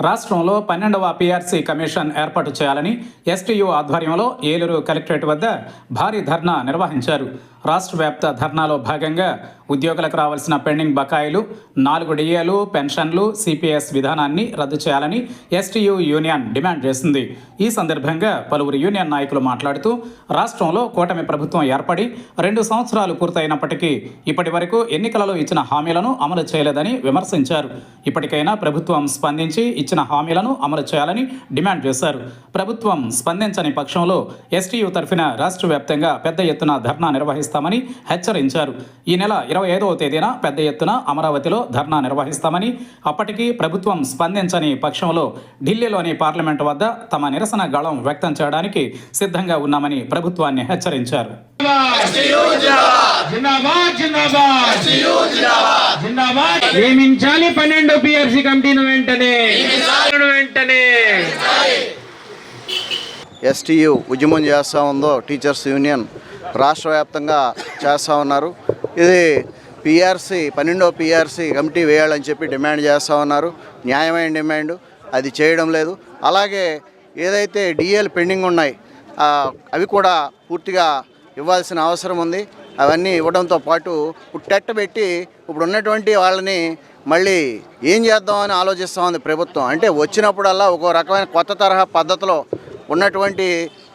రాష్ట్రంలో 12వ PRC commission ఏర్పాటు చేయాలని ఎస్టీయూ ఆధ్వర్యంలో ఏలూరు కలెక్టరేట్ వద్ద భారీ ధర్నా నిర్వహించారు. రాష్ట్ర వ్యాప్త ధర్నాలో భాగంగా ఉద్యోగులకు రావాల్సిన పెండింగ్ బకాయిలు, 4 డిఏలు, పెన్షన్లు, సిపిఎస్ విధానాన్ని రద్దు చేయాలని ఎస్టీయూ యూనియన్ డిమాండ్ చేసింది. ఈ సందర్భంగా పలువురు యూనియన్ నాయకులు మాట్లాడుతూ రాష్ట్రంలో కూటమి ప్రభుత్వం ఏర్పడి 2 సంవత్సరాలు పూర్తయినప్పటికీ ఇప్పటి వరకు ఎన్నికలలో ఇచ్చిన హామీలను అమలు చేయలేదని విమర్శించారు. ఇప్పటికైనా ప్రభుత్వం స్పందించి ఇచ్చిన హామీలను అమలు చేయాలని డిమాండ్ చేశారు. ప్రభుత్వం స్పందించని పక్షంలో ఎస్టీయూ తరఫున రాష్ట్ర వ్యాప్తంగా పెద్ద ఎత్తున ధర్నా నిర్వహిస్తామని హెచ్చరించారు. ఈ నెల 25వ తేదీన పెద్ద ఎత్తున అమరావతిలో ధర్నా నిర్వహిస్తామని, అప్పటికీ ప్రభుత్వం స్పందించని పక్షంలో ఢిల్లీలోని పార్లమెంటు వద్ద తమ నిరసన గళం వ్యక్తం చేయడానికి సిద్ధంగా ఉన్నామని ప్రభుత్వాన్ని హెచ్చరించారు. నియమించాలి 12 పీఆర్సీ కమిటీని వెంటనే. ఎస్టీయూ ఉద్యమం చేస్తూ ఉందో టీచర్స్ యూనియన్ రాష్ట్ర వ్యాప్తంగా చేస్తూ ఉన్నారు. ఇది పీఆర్సీ 12వ పీఆర్సీ కమిటీ వేయాలని చెప్పి డిమాండ్ చేస్తూ ఉన్నారు. న్యాయమైన డిమాండ్, అది చేయడం లేదు. అలాగే ఏదైతే డిఏలు పెండింగ్ ఉన్నాయి అవి కూడా పూర్తిగా ఇవ్వాల్సిన అవసరం ఉంది. అవన్నీ ఇవ్వడంతో పాటు ఇప్పుడు టెట్ పెట్టి ఇప్పుడు ఉన్నటువంటి వాళ్ళని మళ్ళీ ఏం చేద్దామని ఆలోచిస్తూ ఉంది ప్రభుత్వం. అంటే వచ్చినప్పుడల్లా ఒక రకమైన కొత్త తరహా పద్ధతిలో ఉన్నటువంటి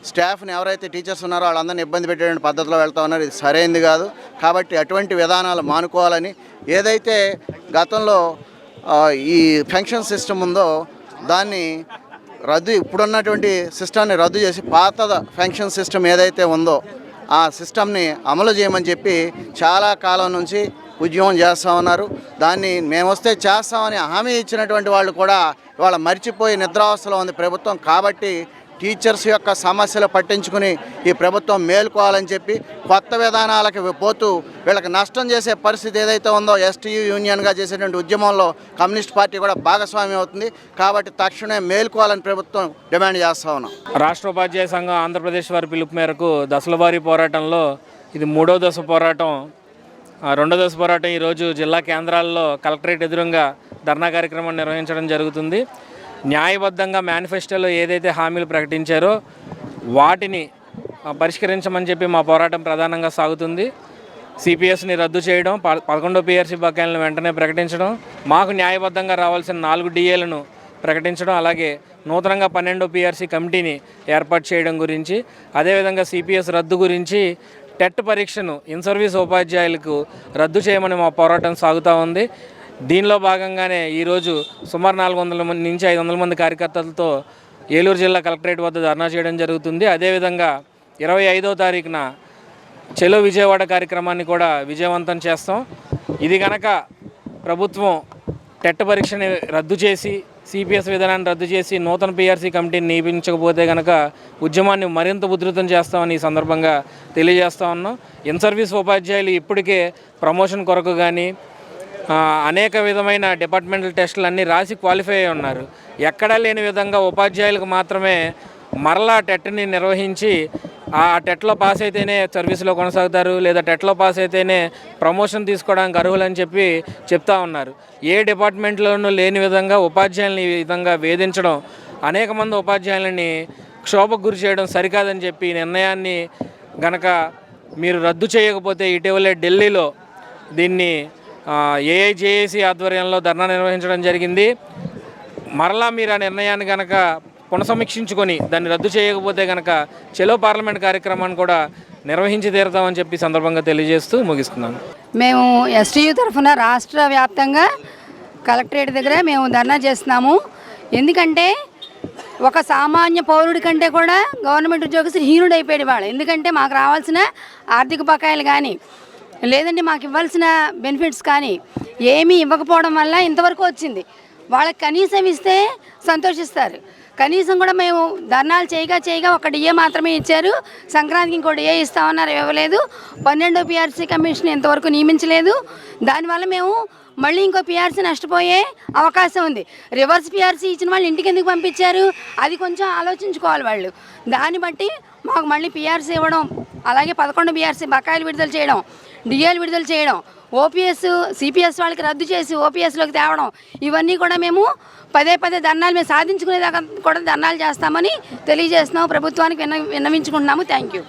స్టాఫ్ని ఎవరైతే టీచర్స్ ఉన్నారో వాళ్ళందరినీ ఇబ్బంది పెట్టేటువంటి పద్ధతిలో వెళ్తూ ఉన్నారు. ఇది సరైనది కాదు. కాబట్టి అటువంటి విధానాలు మానుకోవాలని, ఏదైతే గతంలో ఈ పెన్షన్ సిస్టమ్ ఉందో దాన్ని ఇప్పుడున్నటువంటి సిస్టమ్ని రద్దు చేసి పాత పెన్షన్ సిస్టమ్ ఏదైతే ఉందో ఆ సిస్టమ్ని అమలు చేయమని చెప్పి చాలా కాలం నుంచి ఉద్యమం చేస్తూ ఉన్నారు. దాన్ని మేము వస్తే చేస్తామని హామీ ఇచ్చినటువంటి వాళ్ళు కూడా ఇవాళ మర్చిపోయి నిద్రావస్థలో ఉంది ప్రభుత్వం. కాబట్టి టీచర్స్ యొక్క సమస్యలు పట్టించుకుని ఈ ప్రభుత్వం మేల్కోవాలని చెప్పి కొత్త విధానాలకి పోతూ వీళ్ళకి నష్టం చేసే పరిస్థితి ఏదైతే ఉందో ఎస్టీయూ యూనియన్గా చేసేటువంటి ఉద్యమంలో కమ్యూనిస్ట్ పార్టీ కూడా భాగస్వామ్యం అవుతుంది. కాబట్టి తక్షణమే మేల్కోవాలని ప్రభుత్వం డిమాండ్ చేస్తూ ఉన్నాం. రాష్ట్ర ఉపాధ్యాయ సంఘం ఆంధ్రప్రదేశ్ వారి పిలుపు మేరకు దశలవారీ పోరాటంలో ఇది 3వ దశ పోరాటం. 2వ దశ పోరాటం ఈరోజు జిల్లా కేంద్రాల్లో కలెక్టరేట్ ఎదురుగా ధర్నా కార్యక్రమం నిర్వహించడం జరుగుతుంది. న్యాయబద్ధంగా మేనిఫెస్టోలో ఏదైతే హామీలు ప్రకటించారో వాటిని పరిష్కరించమని చెప్పి మా పోరాటం ప్రధానంగా సాగుతుంది. సిపిఎస్ని రద్దు చేయడం, 11వ పీఆర్సీ బకాయిలను వెంటనే ప్రకటించడం, మాకు న్యాయబద్ధంగా రావాల్సిన 4 డిఏలను ప్రకటించడం, అలాగే నూతనంగా 12వ పీఆర్సీ కమిటీని ఏర్పాటు చేయడం గురించి, అదేవిధంగా సిపిఎస్ రద్దు గురించి టెట్ పరీక్షను ఇన్ సర్వీస్ ఉపాధ్యాయులకు రద్దు చేయమని మా పోరాటం సాగుతూ ఉంది. దీనిలో భాగంగానే ఈరోజు సుమారు 400 నుంచి 500 మంది కార్యకర్తలతో ఏలూరు జిల్లా కలెక్టరేట్ వద్ద ధర్నా చేయడం జరుగుతుంది. అదేవిధంగా 25వ తారీఖున చెలో విజయవాడ కార్యక్రమాన్ని కూడా విజయవంతం చేస్తాం. ఇది కనుక ప్రభుత్వం టెట్ పరీక్షని రద్దు చేసి సిపిఎస్ విధానాన్ని రద్దు చేసి నూతన పీఆర్సీ కమిటీని నియమించకపోతే కనుక ఉద్యమాన్ని మరింత ఉధృతం చేస్తామని ఈ సందర్భంగా తెలియజేస్తా ఉన్నాం. ఇన్ సర్వీస్ ఉపాధ్యాయులు ఇప్పటికే ప్రమోషన్ కొరకు కానీ అనేక విధమైన డిపార్ట్మెంటల్ టెస్టులు అన్నీ రాసి క్వాలిఫై అయి ఉన్నారు. ఎక్కడా లేని విధంగా ఉపాధ్యాయులకు మాత్రమే మరలా టెట్ని నిర్వహించి ఆ టెట్లో పాస్ అయితేనే సర్వీసులో కొనసాగుతారు, లేదా టెట్లో పాస్ అయితేనే ప్రమోషన్ తీసుకోవడానికి అర్హులని చెప్పి చెప్తా ఉన్నారు. ఏ డిపార్ట్మెంట్లోనూ లేని విధంగా ఉపాధ్యాయులని ఈ విధంగా వేధించడం, అనేక మంది ఉపాధ్యాయులని క్షోభకు గురి చేయడం సరికాదని చెప్పి ఈ నిర్ణయాన్ని గనక మీరు రద్దు చేయకపోతే ఇటీవలే ఢిల్లీలో దీన్ని ఏఐజేఏసీ ఆధ్వర్యంలో ధర్నా నిర్వహించడం జరిగింది. మరలా మీరు ఆ నిర్ణయాన్ని కనుక పునఃసమీక్షించుకొని దాన్ని రద్దు చేయకపోతే కనుక చెలో పార్లమెంట్ కార్యక్రమాన్ని కూడా నిర్వహించి తీరుతామని చెప్పి సందర్భంగా తెలియజేస్తూ ముగిస్తున్నాను. మేము ఎస్టీయూ తరఫున రాష్ట్ర వ్యాప్తంగా కలెక్టరేట్ దగ్గర మేము ధర్నా చేస్తున్నాము. ఎందుకంటే ఒక సామాన్య పౌరుడి కంటే కూడా గవర్నమెంట్ ఉద్యోగస్తులు హీనుడైపోయాడు వాళ్ళు. ఎందుకంటే మాకు రావాల్సిన ఆర్థిక బకాయిలు కానీ, లేదంటే మాకు ఇవ్వాల్సిన బెనిఫిట్స్ కానీ ఏమీ ఇవ్వకపోవడం వల్ల ఇంతవరకు వచ్చింది. వాళ్ళకి కనీసం ఇస్తే సంతోషిస్తారు. కనీసం కూడా మేము ధర్నాలు చేయగా ఒక డిఏ మాత్రమే ఇచ్చారు. సంక్రాంతికి ఇంకో డిఏ ఇస్తామన్నారు, ఇవ్వలేదు. 12వ పీఆర్సీ కమిషన్ ఇంతవరకు నియమించలేదు. దానివల్ల మేము మళ్ళీ ఇంకో పీఆర్సీ నష్టపోయే అవకాశం ఉంది. రివర్స్ పీఆర్సీ ఇచ్చిన వాళ్ళు ఇంటికి ఎందుకు పంపించారు, అది కొంచెం ఆలోచించుకోవాలి వాళ్ళు. దాన్ని బట్టి మాకు మళ్ళీ పీఆర్సీ ఇవ్వడం, అలాగే 11 పీఆర్సీ బకాయిలు విడుదల చేయడం, డిఏలు విడుదల చేయడం, ఓపీఎస్ సిపిఎస్ వాళ్ళకి రద్దు చేసి ఓపీఎస్లోకి తేవడం, ఇవన్నీ కూడా మేము పదే ధర్నాలు మేము సాధించుకునేదాకా కూడా ధర్నాలు చేస్తామని తెలియజేస్తున్నాము. ప్రభుత్వానికి విన్నవించుకుంటున్నాము. Thank you.